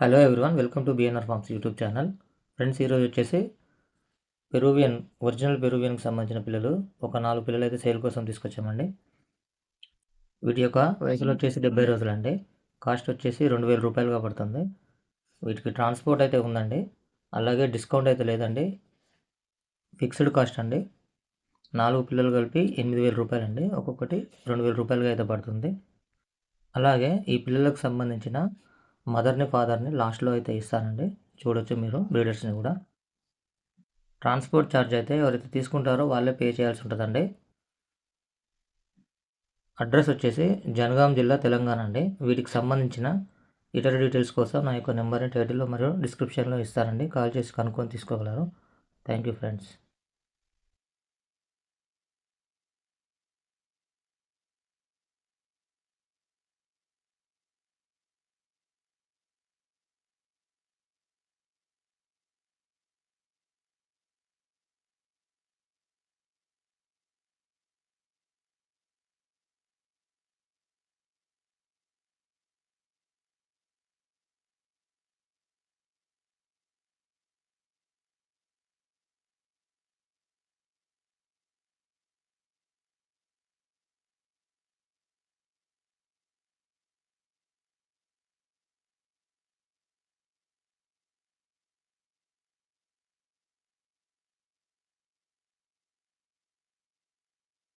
Hello everyone, welcome to BNR forms YouTube channel. Friends, ఈరోజు వచ్చేసి original పెరూవియన్కి సంబంధించిన పిల్లలు ఒక 4 పిల్లలు అయితే సేల్ కోసం తీసుకొచ్చామండి. వీటి యొక్క వయసులో వచ్చేసి 70 రోజులండి. కాస్ట్ వచ్చేసి 2000 రూపాయలుగా పడుతుంది. వీటికి ట్రాన్స్పోర్ట్ అయితే ఉందండి, అలాగే డిస్కౌంట్ అయితే లేదండి. ఫిక్స్డ్ కాస్ట్ అండి. 4 పిల్లలు కలిపి 8000 రూపాయలండి. ఒక్కొక్కటి 2000 రూపాయలుగా అయితే పడుతుంది. అలాగే ఈ పిల్లలకు సంబంధించిన మదర్ని ఫాదర్ని లాస్ట్లో అయితే ఇస్తానండి. చూడొచ్చు మీరు బ్రీడర్స్ని కూడా. ట్రాన్స్పోర్ట్ ఛార్జ్ అయితే ఎవరైతే తీసుకుంటారో వాళ్ళే పే చేయాల్సి ఉంటుందండి. అడ్రస్ వచ్చేసి జనగాం జిల్లా, తెలంగాణ అండి. వీటికి సంబంధించిన ఇతర డీటెయిల్స్ కోసం నా యొక్క నెంబర్ని టైటిల్లో మరియు డిస్క్రిప్షన్లో ఇస్తానండి. కాల్ చేసి కనుక్కొని తీసుకోగలరు. Thank you friends.